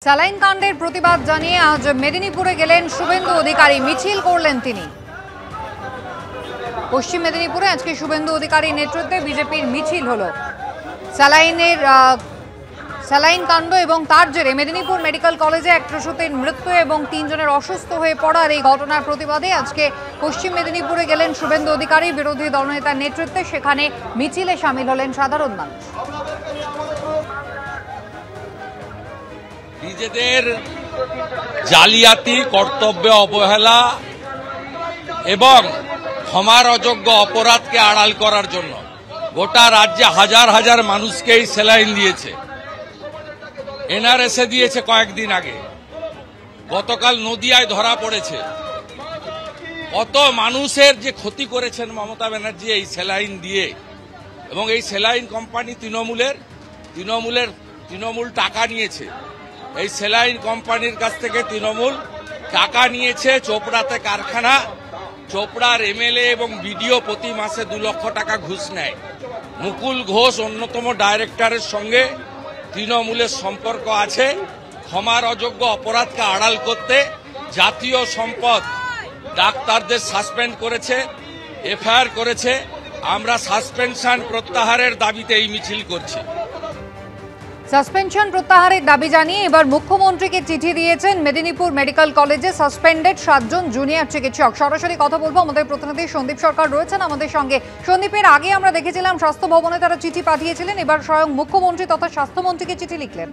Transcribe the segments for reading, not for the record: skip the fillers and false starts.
Saline কাণ্ডের প্রতিবাদ জানিয়ে আজ মেদিনীপুরে গেলেন শুভেন্দু অধিকারী। মিছিল করলেন তিনি। পশ্চিম মেদিনীপুরে আজকে শুভেন্দু অধিকারীর নেতৃত্বে বিজেপির মিছিল হলো। স্যালাইন কাণ্ড এবং তার জেরে মেদিনীপুর মেডিকেল কলেজে এক প্রসূতির মৃত্যু এবং ৩ জনের অসুস্থ হয়ে পড়ার এই ঘটনার প্রতিবাদে আজকে পশ্চিম মেদিনীপুরে গেলেন শুভেন্দু অধিকারী বিরোধী দলনেতার নেতৃত্বে। সেখানে মিছিলে সামিল হলেন সাধারণ মানুষ। নিজেদের জালিয়াতি, কর্তব্য অবহেলা এবং ক্ষমার অযোগ্য অপরাধকে আড়াল করার জন্য গোটা রাজ্যে হাজার হাজার মানুষকেই স্যালাইন দিয়েছে। এনআরএসএ দিয়েছে কয়েকদিন আগে, গতকাল নদিয়ায় ধরা পড়েছে। কত মানুষের যে ক্ষতি করেছেন মমতা ব্যানার্জি এই স্যালাইন দিয়ে। এবং এই স্যালাইন কোম্পানি তৃণমূল টাকা নিয়েছে। এই স্যালাইন কোম্পানির কাছ থেকে তৃণমূল টাকা নিয়েছে। চোপড়াতে কারখানা, চোপড়ার এমএলএ এবং বিডিও প্রতি মাসে 2 লক্ষ টাকা ঘুষ নেয়। মুকুল ঘোষ অন্যতম ডাইরেক্টরের সঙ্গে তৃণমূলের সম্পর্ক আছে। ক্ষমার অযোগ্য অপরাধকে আড়াল করতে জাতীয় সম্পদ ডাক্তারদের সাসপেন্ড করেছে, এফআইআর করেছে। আমরা সাসপেনশন প্রত্যাহারের দাবিতে এই মিছিল করছি। সাসপেনশন প্রত্যাহারের দাবি জানিয়ে এবার মুখ্যমন্ত্রীকে চিঠি দিয়েছেন মেদিনীপুর মেডিকেল কলেজে সাসপেন্ডেড 7 জন জুনিয়র চিকিৎসক। সরাসরি কথা বলবো, আমাদের প্রতিনিধি সন্দীপ সরকার রয়েছেন আমাদের সঙ্গে। সন্দীপের আগে আমরা দেখেছিলাম স্বাস্থ্য ভবনে তারা চিঠি পাঠিয়েছিলেন, এবার স্বয়ং মুখ্যমন্ত্রী তথা স্বাস্থ্যমন্ত্রীকে চিঠি লিখলেন।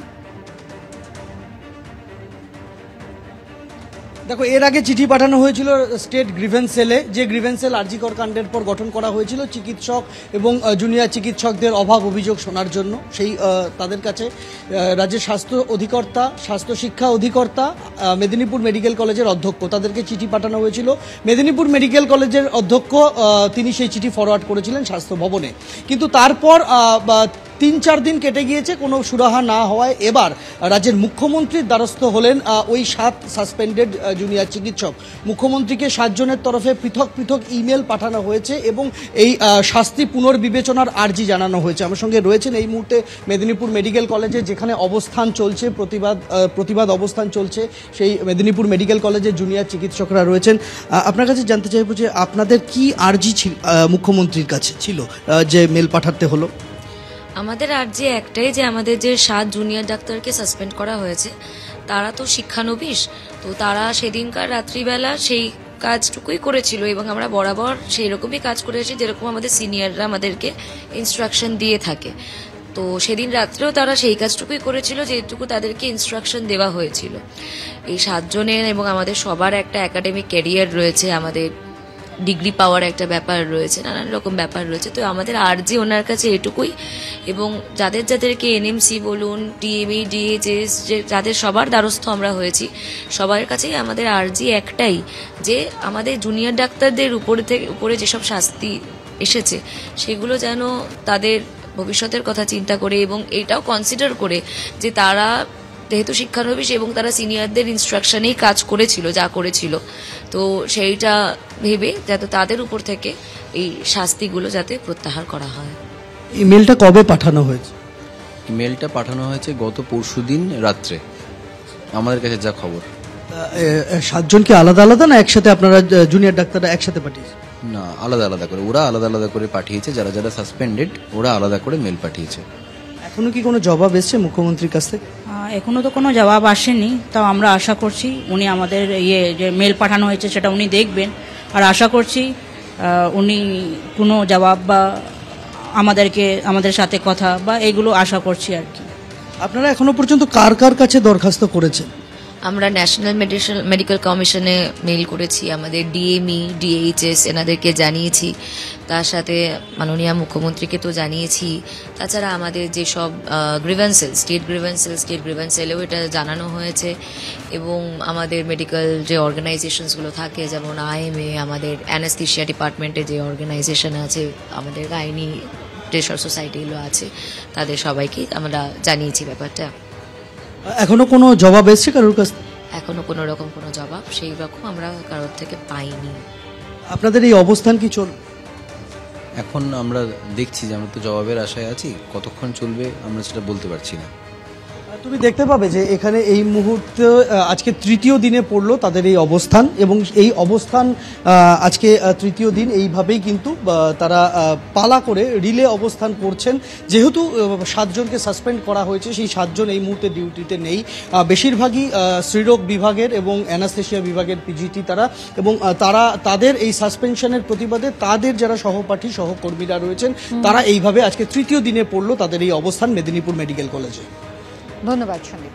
দেখো, এর আগে চিঠি পাঠানো হয়েছিল স্টেট গ্রিভেন্স সেলে, যে গ্রিভেন্স সেল আরজিকর কাণ্ডের পর গঠন করা হয়েছিল চিকিৎসক এবং জুনিয়র চিকিৎসকদের অভাব অভিযোগ শোনার জন্য। সেই তাদের কাছে রাজ্যের স্বাস্থ্য অধিকর্তা, স্বাস্থ্য শিক্ষা অধিকর্তা, মেদিনীপুর মেডিকেল কলেজের অধ্যক্ষ, তাদেরকে চিঠি পাঠানো হয়েছিল। মেদিনীপুর মেডিকেল কলেজের অধ্যক্ষ তিনি সেই চিঠি ফরওয়ার্ড করেছিলেন স্বাস্থ্য ভবনে। কিন্তু তারপর 3-4 দিন কেটে গিয়েছে, কোনো সুরাহা না হওয়ায় এবার রাজ্যের মুখ্যমন্ত্রীর দ্বারস্থ হলেন ওই 7 সাসপেন্ডেড জুনিয়র চিকিৎসক। মুখ্যমন্ত্রীকে 7 জনের তরফে পৃথক পৃথক ইমেল পাঠানো হয়েছে এবং এই শাস্তি পুনর্বিবেচনার আর্জি জানানো হয়েছে। আমার সঙ্গে রয়েছেন এই মুহূর্তে মেদিনীপুর মেডিকেল কলেজে, যেখানে অবস্থান চলছে, প্রতিবাদ অবস্থান চলছে, সেই মেদিনীপুর মেডিকেল কলেজের জুনিয়র চিকিৎসকরা রয়েছেন। আপনার কাছে জানতে চাইব যে আপনাদের কি আর্জি ছিল মুখ্যমন্ত্রীর কাছে ছিল যে মেল পাঠাতে হলো? আমাদের আর্জি একটাই, যে আমাদের যে 7 জুনিয়র ডাক্তারকে সাসপেন্ড করা হয়েছে তারা তো শিক্ষানবিশ, তো তারা সেদিনকার রাত্রিবেলা সেই কাজটুকুই করেছিল এবং আমরা বরাবর সেই রকমই কাজ করেছি যেরকম আমাদের সিনিয়ররা আমাদেরকে ইনস্ট্রাকশন দিয়ে থাকে। তো সেদিন রাত্রেও তারা সেই কাজটুকুই করেছিল যেটুকু তাদেরকে ইনস্ট্রাকশন দেওয়া হয়েছিল। এই 7 জনের এবং আমাদের সবার একটা একাডেমিক ক্যারিয়ার রয়েছে, আমাদের ডিগ্রি পাওয়ার একটা ব্যাপার রয়েছে, নানান রকম ব্যাপার রয়েছে। তো আমাদের আর্জি ওনার কাছে এটুকুই, এবং যাদেরকে এনএমসি বলুন, ডিএমই, ডিএইচএস, যে যাদের সবার দ্বারস্থ আমরা হয়েছি, সবার কাছেই আমাদের আর্জি একটাই, যে আমাদের জুনিয়র ডাক্তারদের উপরে যেসব শাস্তি এসেছে সেগুলো যেন তাদের ভবিষ্যতের কথা চিন্তা করে এবং এটাও কনসিডার করে যে তারা যেহেতু শিক্ষানবিশ এবং তারা সিনিয়রদের ইনস্ট্রাকশনেই কাজ করেছিল যা করেছিল, তো সেইটা ভেবে যাতে তাদের উপর থেকে এই শাস্তিগুলো যাতে প্রত্যাহার করা হয়। ইমেলটা কবে পাঠানো হয়েছে? ইমেলটা পাঠানো হয়েছে গত পরশুদিন রাত্রে, আমাদের কাছে যা খবর। 7 জনকে আলাদা আলাদা না একসাথে আপনারা জুনিয়র ডাক্তাররা একসাথে পাঠিয়েছে? না, আলাদা আলাদা করে, ওরা আলাদা আলাদা করে পাঠিয়েছে। যারা যারা সাসপেন্ডেড ওরা আলাদা করে মেল পাঠিয়েছে। এখনো কি কোনো জবাব এসছে মুখ্যমন্ত্রীর কাছ থেকে? এখনো তো কোনো জবাব আসেনি, তাও আমরা আশা করছি উনি আমাদের যে মেল পাঠানো হয়েছে সেটা উনি দেখবেন, আর আশা করছি উনি কোনো জবাব বা আমাদের সাথে কথা বা এগুলো আশা করছি আর কি। আপনারা এখনো পর্যন্ত কার কার কাছে দরখাস্ত করেছেন? আমরা ন্যাশনাল মেডিকেল কমিশনে মেল করেছি, আমাদের ডিএমই, ডিএইচএস এনাদেরকে জানিয়েছি, তার সাথে মাননীয় মুখ্যমন্ত্রীকে তো জানিয়েছি। তাছাড়া আমাদের যেসব স্টেট গ্রিভেন্স সেলেও এটা জানানো হয়েছে, এবং আমাদের মেডিকেল যে অর্গানাইজেশনসগুলো থাকে, যেমন আইএমএ, আমাদের অ্যানেস্থেশিয়া ডিপার্টমেন্টে যে অর্গানাইজেশন আছে, আমাদের গাইনি যেসব সোসাইটিগুলো আছে, তাদের সবাইকেই আমরা জানিয়েছি ব্যাপারটা। এখনো কোনো জবাব এসছে কারোর কাছ? এখনো কোনো রকম কোনো জবাব সেই রকম আমরা কারোর থেকে পাইনি। আপনাদের এই অবস্থান কি চল? এখন আমরা দেখছি যে আমরা তো জবাবের আশায় আছি, কতক্ষণ চলবে আমরা সেটা বলতে পারছি না। তুমি দেখতে পাবে যে এখানে এই মুহূর্তে আজকে তৃতীয় দিনে পড়লো তাদের এই অবস্থান, এবং এই অবস্থান আজকে তৃতীয় দিন এইভাবেই কিন্তু তারা পালা করে রিলে অবস্থান করছেন। যেহেতু 7 জনকে সাসপেন্ড করা হয়েছে, সেই 7 জন এই মুহূর্তে ডিউটিতে নেই। বেশিরভাগই স্ত্রীরোগ বিভাগের এবং অ্যানাস্থেশিয়া বিভাগের পিজিটি তারা, এবং তাদের এই সাসপেনশনের প্রতিবাদে তাদের যারা সহপাঠী সহকর্মীরা রয়েছেন তারা এইভাবে আজকে তৃতীয় দিনে পড়লো তাদের এই অবস্থান মেদিনীপুর মেডিকেল কলেজে। ধন্যবাদ সন্দীপ।